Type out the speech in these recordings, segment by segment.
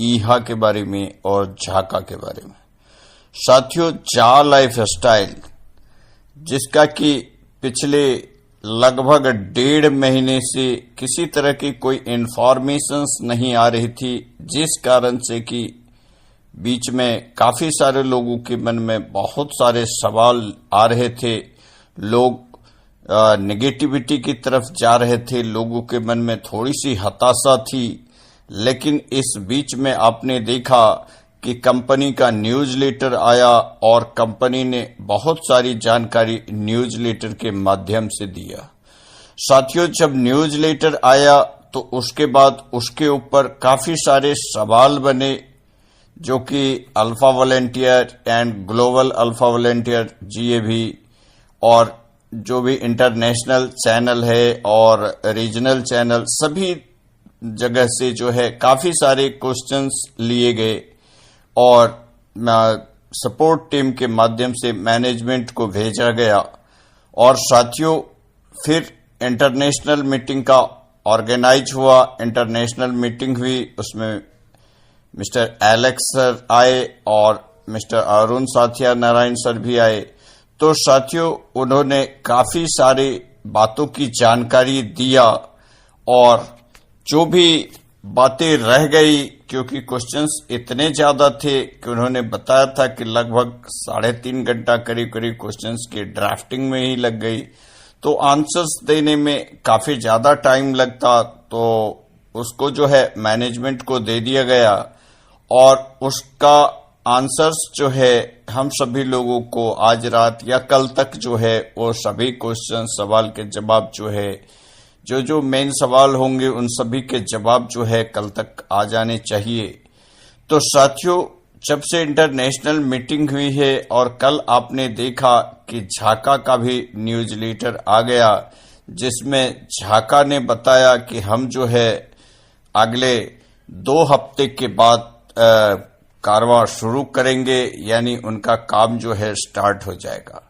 ईहा के बारे में और झाका के बारे में। साथियों, जा लाइफ स्टाइल, जिसका कि पिछले लगभग 1.5 महीने से किसी तरह की कोई इंफॉर्मेशंस नहीं आ रही थी, जिस कारण से कि बीच में काफी सारे लोगों के मन में बहुत सारे सवाल आ रहे थे। लोग नेगेटिविटी की तरफ जा रहे थे, लोगों के मन में थोड़ी सी हताशा थी। लेकिन इस बीच में आपने देखा कि कंपनी का न्यूज़लेटर आया और कंपनी ने बहुत सारी जानकारी न्यूज़लेटर के माध्यम से दिया। साथियों, जब न्यूज़लेटर आया तो उसके बाद उसके ऊपर काफी सारे सवाल बने, जो कि alpha volunteer and global alpha volunteer GAV और जो भी इंटरनेशनल चैनल है और रीजनल चैनल, सभी जगह से जो है काफी सारे क्वेश्चंस लिए गए और सपोर्ट टीम के माध्यम से मैनेजमेंट को भेजा गया। और साथियों, फिर इंटरनेशनल मीटिंग का ऑर्गेनाइज हुआ। इंटरनेशनल मीटिंग हुई, उसमें मिस्टर एलेक्स सर आए और मिस्टर अरुण साथिया नारायण सर भी आए। तो साथियों, उन्होंने काफी सारी बातों की जानकारी दिया और जो भी बातें रह गई, क्योंकि क्वेश्चंस इतने ज्यादा थे कि उन्होंने बताया था कि लगभग 3.5 घंटा करीब क्वेश्चंस के ड्राफ्टिंग में ही लग गई। तो आंसर्स देने में काफी ज्यादा टाइम लगता, तो उसको जो है मैनेजमेंट को दे दिया गया और उसका आंसर्स जो है हम सभी लोगों को आज रात या कल तक जो है वो सभी क्वेश्चन सवाल के जवाब जो है, जो मेन सवाल होंगे उन सभी के जवाब जो है कल तक आ जाने चाहिए। तो साथियों, जब से इंटरनेशनल मीटिंग हुई है और कल आपने देखा कि झाका का भी न्यूज़लेटर आ गया, जिसमें झाका ने बताया कि हम जो है अगले 2 हफ्ते के बाद कारवां शुरू करेंगे, यानी उनका काम जो है स्टार्ट हो जाएगा।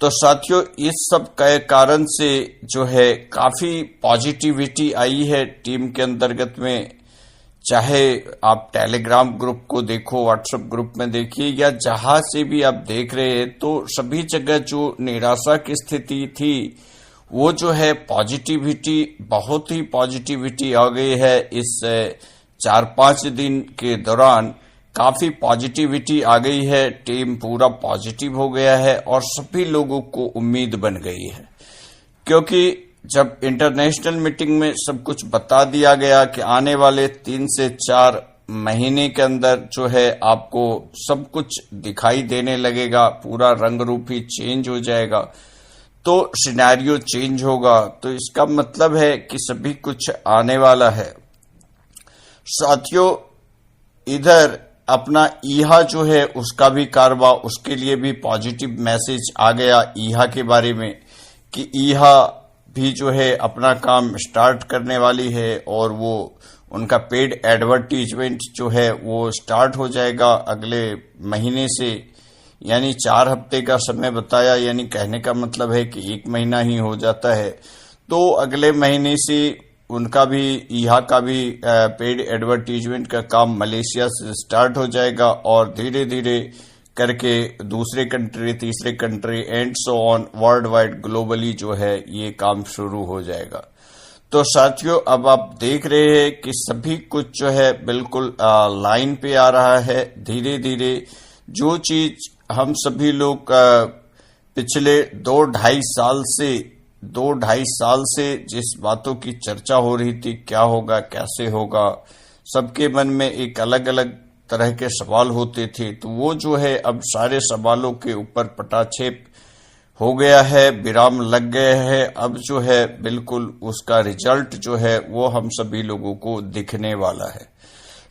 तो साथियों, इस सब के कारण से जो है काफी पॉजिटिविटी आई है टीम के अंतर्गत में। चाहे आप टेलीग्राम ग्रुप को देखो, व्हाट्सएप ग्रुप में देखिए, या जहां से भी आप देख रहे हैं, तो सभी जगह जो निराशा की स्थिति थी वो जो है पॉजिटिविटी, बहुत ही पॉजिटिविटी आ गई है। इस 4-5 दिन के दौरान काफी पॉजिटिविटी आ गई है, टीम पूरा पॉजिटिव हो गया है और सभी लोगों को उम्मीद बन गई है। क्योंकि जब इंटरनेशनल मीटिंग में सब कुछ बता दिया गया कि आने वाले 3 से 4 महीने के अंदर जो है आपको सब कुछ दिखाई देने लगेगा, पूरा रंग रूप ही चेंज हो जाएगा, तो सिनेरियो चेंज होगा, तो इसका मतलब है कि सभी कुछ आने वाला है। साथियों, इधर अपना ईहा जो है उसका भी कारवा, उसके लिए भी पॉजिटिव मैसेज आ गया ईहा के बारे में कि ईहा भी जो है अपना काम स्टार्ट करने वाली है और वो उनका पेड एडवर्टीजमेंट जो है वो स्टार्ट हो जाएगा अगले महीने से, यानी 4 हफ्ते का समय बताया, यानी कहने का मतलब है कि 1 महीना ही हो जाता है। तो अगले महीने से उनका भी, ईहा का भी पेड एडवर्टीजमेंट का काम मलेशिया से स्टार्ट हो जाएगा और धीरे धीरे करके दूसरे कंट्री, तीसरे country and so on world wide globally जो है ये काम शुरू हो जाएगा। तो साथियों, अब आप देख रहे हैं कि सभी कुछ जो है बिल्कुल लाइन पे आ रहा है। धीरे धीरे जो चीज हम सभी लोग पिछले 2-2.5 साल से जिस बातों की चर्चा हो रही थी, क्या होगा, कैसे होगा, सबके मन में एक अलग अलग तरह के सवाल होते थे, तो वो जो है अब सारे सवालों के ऊपर पटाक्षेप हो गया है, विराम लग गए हैं। अब जो है बिल्कुल उसका रिजल्ट जो है वो हम सभी लोगों को दिखने वाला है।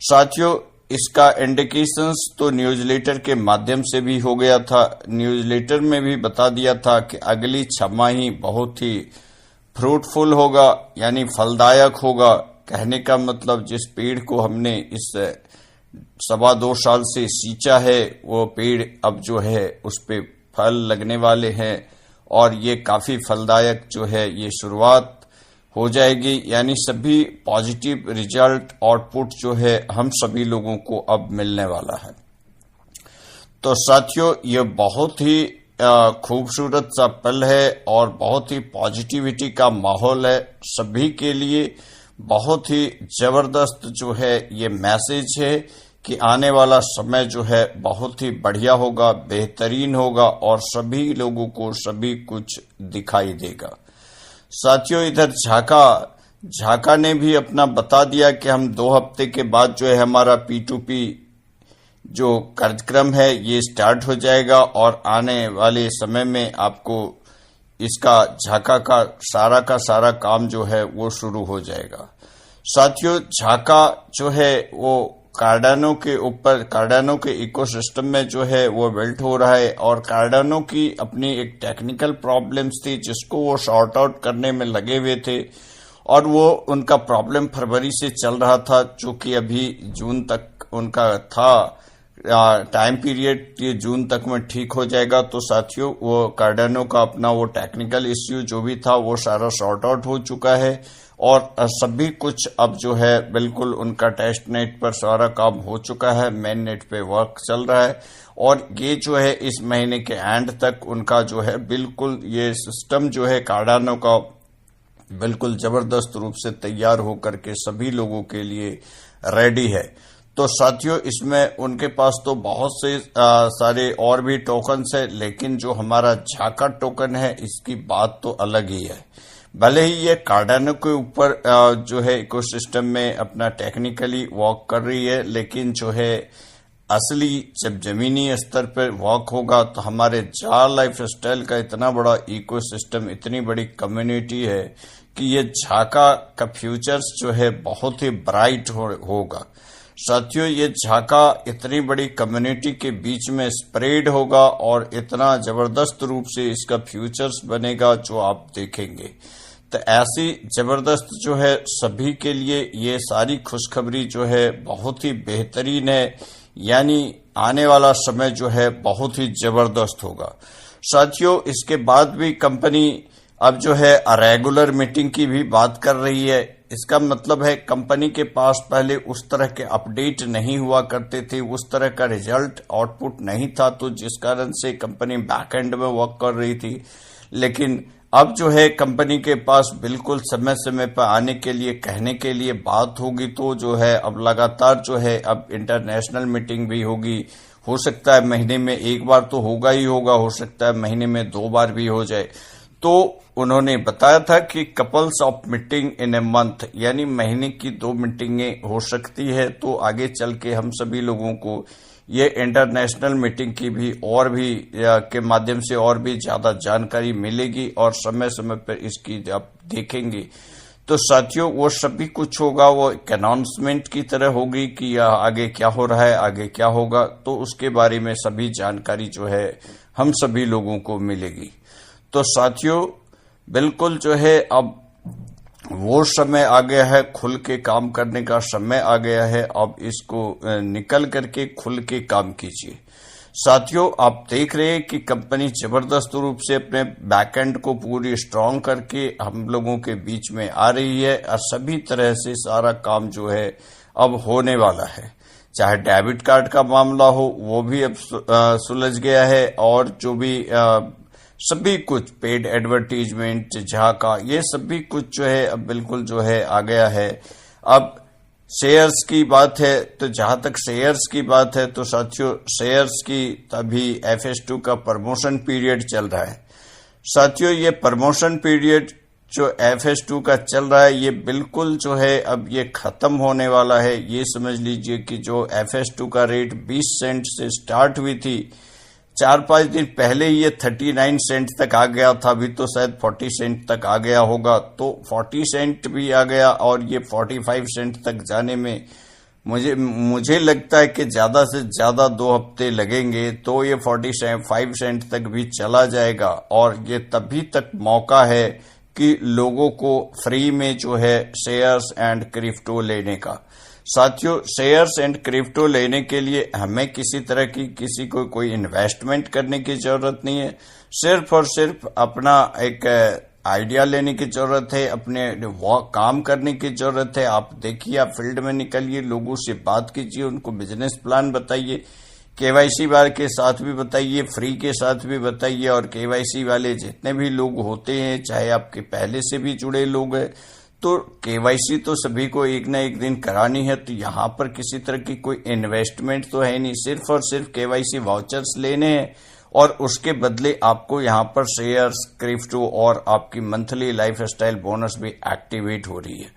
साथियों, इसका इंडिकेशंस तो न्यूज़लेटर के माध्यम से भी हो गया था। न्यूज़लेटर में भी बता दिया था कि अगली छमाही बहुत ही फ्रूटफुल होगा, यानी फलदायक होगा। कहने का मतलब जिस पेड़ को हमने इस 2.25 साल से सींचा है, वो पेड़ अब जो है उस पे फल लगने वाले हैं और ये काफी फलदायक जो है ये शुरुआत हो जाएगी, यानी सभी पॉजिटिव रिजल्ट आउटपुट जो है हम सभी लोगों को अब मिलने वाला है। तो साथियों, ये बहुत ही खूबसूरत सा पल है और बहुत ही पॉजिटिविटी का माहौल है सभी के लिए। बहुत ही जबरदस्त जो है ये मैसेज है कि आने वाला समय जो है बहुत ही बढ़िया होगा, बेहतरीन होगा और सभी लोगों को सभी कुछ दिखाई देगा। साथियों, इधर झाका ने भी अपना बता दिया कि हम 2 हफ्ते के बाद जो है हमारा P2P जो कार्यक्रम है ये स्टार्ट हो जाएगा और आने वाले समय में आपको इसका झाका का सारा काम जो है वो शुरू हो जाएगा। साथियों, झाका जो है वो कार्डानो के इकोसिस्टम में जो है वो बिल्ट हो रहा है और कार्डानो की अपनी एक टेक्निकल प्रॉब्लम्स थी जिसको वो सॉर्ट आउट करने में लगे हुए थे और वो उनका प्रॉब्लम फरवरी से चल रहा था, जो कि अभी जून तक उनका था टाइम पीरियड, ये जून तक में ठीक हो जाएगा। तो साथियों, वो कार्डानो का अपना वो टेक्निकल इश्यू जो भी था वो सारा सॉर्ट आउट हो चुका है और सभी कुछ अब जो है बिल्कुल उनका टेस्ट नेट पर सारा काम हो चुका है, मेन नेट पे वर्क चल रहा है और ये जो है इस महीने के एंड तक उनका जो है बिल्कुल ये सिस्टम जो है कार्डानो का बिल्कुल जबरदस्त रूप से तैयार होकर के सभी लोगों के लिए रेडी है। तो साथियों, इसमें उनके पास तो बहुत से सारे और भी टोकन्स है, लेकिन जो हमारा झाका टोकन है इसकी बात तो अलग ही है। भले ही ये कार्डानो के ऊपर जो है इकोसिस्टम में अपना टेक्निकली वर्क कर रही है, लेकिन जो है असली जब जमीनी स्तर पर वर्क होगा तो हमारे जा लाइफ स्टाइल का इतना बड़ा इकोसिस्टम, इतनी बड़ी कम्युनिटी है कि ये झाका का फ्यूचर्स जो है बहुत ही ब्राइट होगा। साथियों, ये झाका इतनी बड़ी कम्युनिटी के बीच में स्प्रेड होगा और इतना जबरदस्त रूप से इसका फ्यूचर्स बनेगा जो आप देखेंगे। तो ऐसी जबरदस्त जो है सभी के लिए ये सारी खुशखबरी जो है बहुत ही बेहतरीन है, यानी आने वाला समय जो है बहुत ही जबरदस्त होगा। साथियों, इसके बाद भी कंपनी अब जो है रेगुलर मीटिंग की भी बात कर रही है। इसका मतलब है कंपनी के पास पहले उस तरह के अपडेट नहीं हुआ करते थे, उस तरह का रिजल्ट आउटपुट नहीं था, तो जिस कारण से कंपनी बैक एंड में वर्क कर रही थी। लेकिन अब जो है कंपनी के पास बिल्कुल समय समय पर आने के लिए कहने के लिए बात होगी, तो जो है अब लगातार जो है अब इंटरनेशनल मीटिंग भी होगी। हो सकता है महीने में 1 बार तो होगा ही होगा, हो सकता है महीने में 2 बार भी हो जाए। तो उन्होंने बताया था कि couples of meeting in a month, यानी महीने की 2 मीटिंगें हो सकती है। तो आगे चल के हम सभी लोगों को ये इंटरनेशनल मीटिंग की भी और भी के माध्यम से और भी ज्यादा जानकारी मिलेगी और समय समय पर इसकी आप देखेंगे। तो साथियों, वो सभी कुछ होगा, वो एक अनाउंसमेंट की तरह होगी कि आगे क्या हो रहा है, आगे क्या होगा, तो उसके बारे में सभी जानकारी जो है हम सभी लोगों को मिलेगी। तो साथियों, बिल्कुल जो है अब वो समय आ गया है, खुल के काम करने का समय आ गया है। अब इसको निकल करके खुल के काम कीजिए। साथियों, आप देख रहे हैं कि कंपनी जबरदस्त रूप से अपने बैकएंड को पूरी स्ट्रांग करके हम लोगों के बीच में आ रही है और सभी तरह से सारा काम जो है अब होने वाला है। चाहे डेबिट कार्ड का मामला हो वो भी अब सुलझ गया है और जो भी सभी कुछ पेड एडवर्टीजमेंट झाका ये सभी कुछ जो है अब बिल्कुल जो है आ गया है। अब शेयर्स की बात है, तो जहां तक शेयर्स की बात है तो साथियों शेयर्स की तभी FS2 का प्रमोशन पीरियड चल रहा है। साथियों, ये प्रमोशन पीरियड जो FS2 का चल रहा है ये बिल्कुल जो है अब ये खत्म होने वाला है। ये समझ लीजिए कि जो FS2 का रेट 20 सेंट से स्टार्ट हुई थी, 4-5 दिन पहले ये 39 सेंट तक आ गया था, अभी तो शायद 40 सेंट तक आ गया होगा। तो 40 सेंट भी आ गया और ये 45 सेंट तक जाने में मुझे लगता है कि ज्यादा से ज्यादा 2 हफ्ते लगेंगे, तो ये 45 सेंट तक भी चला जाएगा। और ये तभी तक मौका है कि लोगों को फ्री में जो है शेयर्स एंड क्रिप्टो लेने का। साथियों, शेयर्स एंड क्रिप्टो लेने के लिए हमें किसी तरह की किसी को कोई इन्वेस्टमेंट करने की जरूरत नहीं है। सिर्फ और सिर्फ अपना एक आइडिया लेने की जरूरत है, अपने काम करने की जरूरत है। आप देखिए, आप फील्ड में निकलिए, लोगों से बात कीजिए, उनको बिजनेस प्लान बताइए, केवाईसी वाले के साथ भी बताइए, फ्री के साथ भी बताइए। और केवाईसी वाले जितने भी लोग होते हैं, चाहे आपके पहले से भी जुड़े लोग हैं, तो केवाईसी तो सभी को एक ना एक दिन करानी है। तो यहाँ पर किसी तरह की कोई इन्वेस्टमेंट तो है नहीं, सिर्फ और सिर्फ केवाईसी वाउचर्स लेने हैं और उसके बदले आपको यहाँ पर शेयर्स, क्रिप्टो और आपकी मंथली लाइफ स्टाइल बोनस भी एक्टिवेट हो रही है।